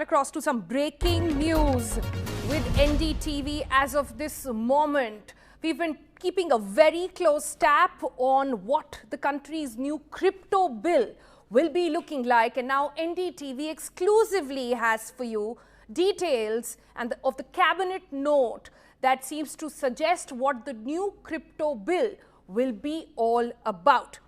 across to some breaking news with NDTV as of this moment. We've been keeping a very close tap on what the country's new crypto bill will be looking like, and now NDTV exclusively has for you details of the cabinet note that seems to suggest what the new crypto bill will be all about.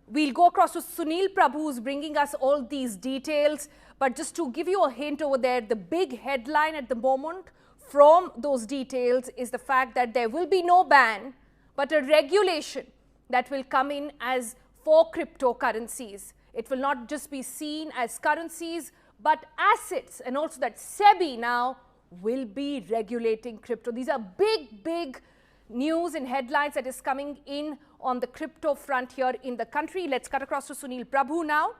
We'll go across to Sunil Prabhu, who's bringing us all these details. But just to give you a hint over there, the big headline at the moment from those details is the fact that there will be no ban, but a regulation that will come in as for cryptocurrencies. It will not just be seen as currencies, but assets, and also that SEBI now will be regulating crypto. These are big news and headlines that is coming in on the crypto front here in the country. Let's cut across to Sunil Prabhu now,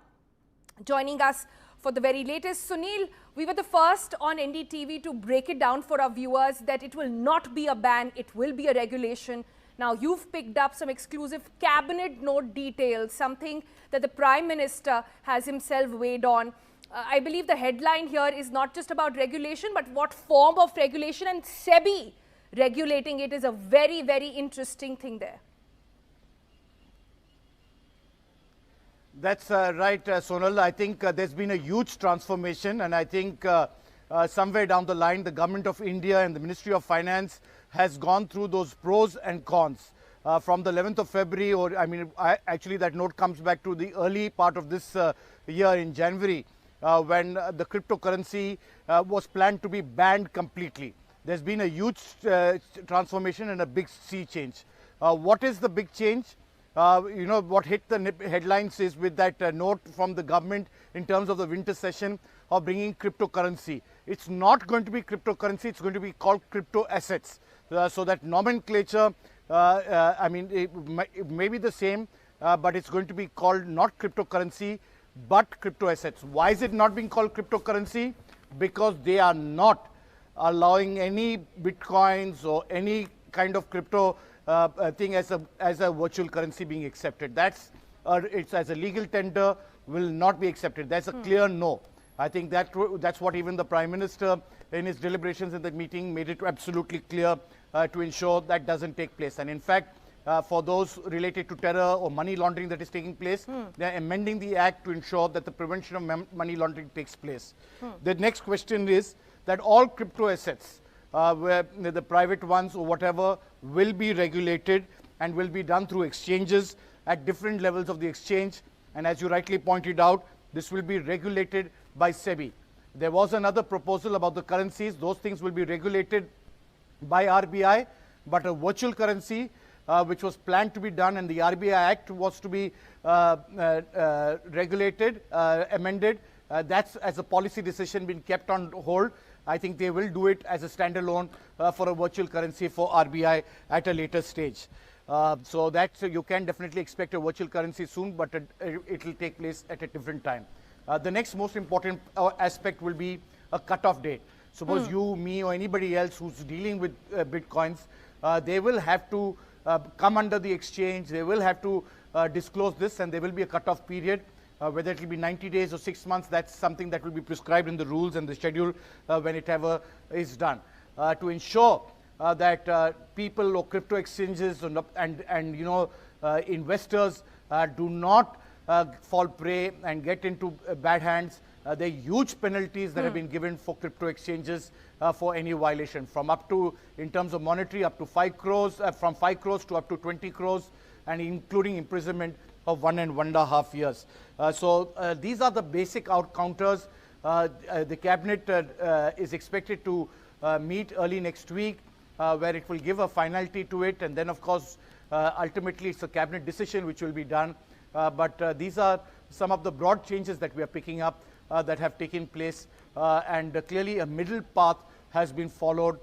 joining us for the very latest. Sunil, we were the first on NDTV to break it down for our viewers that it will not be a ban, it will be a regulation. Now, you've picked up some exclusive cabinet note details, something that the Prime Minister has himself weighed on. I believe the headline here is not just about regulation, but what form of regulation, and SEBI regulating it is a very interesting thing there. That's right, Sonal. I think there's been a huge transformation, and I think somewhere down the line, the Government of India and the Ministry of Finance has gone through those pros and cons. From the 11th of February, or actually that note comes back to the early part of this year in January, when the cryptocurrency was planned to be banned completely. There's been a huge transformation and a big sea change. What is the big change? What hit the headlines is with that note from the government in terms of the winter session of bringing cryptocurrency. It's not going to be cryptocurrency, it's going to be called crypto assets. So that nomenclature, it may be the same, but it's going to be called not cryptocurrency, but crypto assets. Why is it not being called cryptocurrency? Because they are not allowing any bitcoins or any kind of crypto thing as a virtual currency being accepted. It's as a legal tender will not be accepted. That's a clear no. I think that's what even the Prime Minister in his deliberations in the meeting made it absolutely clear to ensure that doesn't take place. And in fact, for those related to terror or money laundering that is taking place, they're amending the act to ensure that the prevention of money laundering takes place. The next question is that all crypto assets, where the private ones or whatever, will be regulated and will be done through exchanges at different levels of the exchange. And as you rightly pointed out, this will be regulated by SEBI. There was another proposal about the currencies. Those things will be regulated by RBI, but a virtual currency, which was planned to be done, and the RBI Act was to be regulated, amended. That's as a policy decision been kept on hold. I think they will do it as a standalone for a virtual currency for RBI at a later stage. So you can definitely expect a virtual currency soon, but it will take place at a different time. The next most important aspect will be a cutoff date. Suppose you, me, or anybody else who's dealing with bitcoins, they will have to come under the exchange. They will have to disclose this, and there will be a cutoff period. Whether it will be 90 days or 6 months, that's something that will be prescribed in the rules and the schedule when it ever is done. To ensure that people or crypto exchanges and investors do not fall prey and get into bad hands, there are huge penalties that have been given for crypto exchanges for any violation, from up to, in terms of monetary, up to 5 crores, from 5 crores to up to 20 crores, and including imprisonment of 1 and 1.5 years. So these are the basic counters. The cabinet is expected to meet early next week, where it will give a finality to it, and then of course ultimately it's a cabinet decision which will be done. But these are some of the broad changes that we are picking up that have taken place, and clearly a middle path has been followed,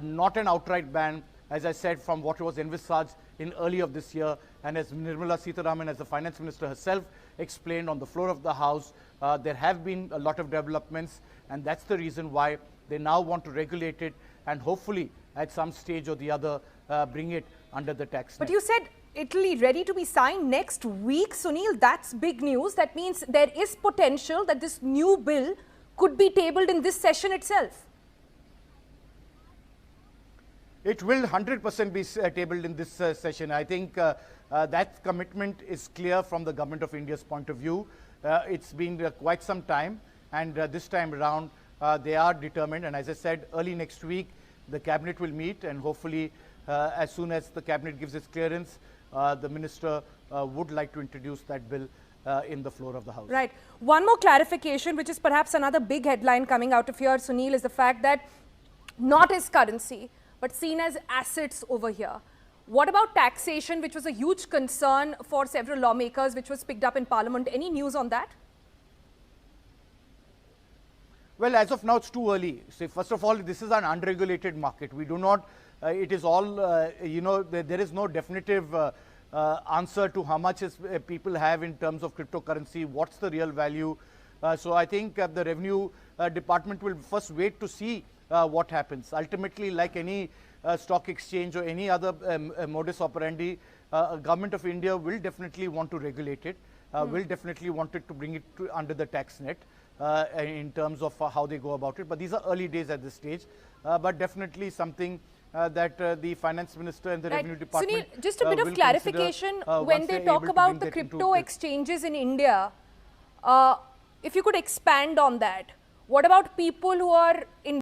not an outright ban, as I said, from what was envisaged in early of this year. And as Nirmala Sitharaman, as the Finance Minister herself explained on the floor of the House, there have been a lot of developments, and that's the reason why they now want to regulate it and hopefully at some stage or the other bring it under the tax net. But you said Italy ready to be signed next week, Sunil. That's big news. That means there is potential that this new bill could be tabled in this session itself? It will 100% be tabled in this session. I think that commitment is clear from the Government of India's point of view. It's been quite some time, and this time around they are determined. And as I said, early next week, the Cabinet will meet, and hopefully as soon as the Cabinet gives its clearance, the Minister would like to introduce that bill in the floor of the House. Right. One more clarification, which is perhaps another big headline coming out of here, Sunil, is the fact that not as currency, but seen as assets over here. What about taxation, which was a huge concern for several lawmakers, which was picked up in Parliament? Any news on that? Well, as of now, it's too early. So first of all, this is an unregulated market. We do not, it is all, there is no definitive answer to how much people have in terms of cryptocurrency, what's the real value. So I think the Revenue Department will first wait to see what happens. Ultimately, like any stock exchange or any other modus operandi, Government of India will definitely want to regulate it, will definitely want it to bring it under the tax net in terms of how they go about it. But these are early days at this stage, but definitely something that the Finance Minister and the Revenue Department Sunil, just a bit of clarification. When they talk about the crypto exchanges in India, if you could expand on that. What about people who are in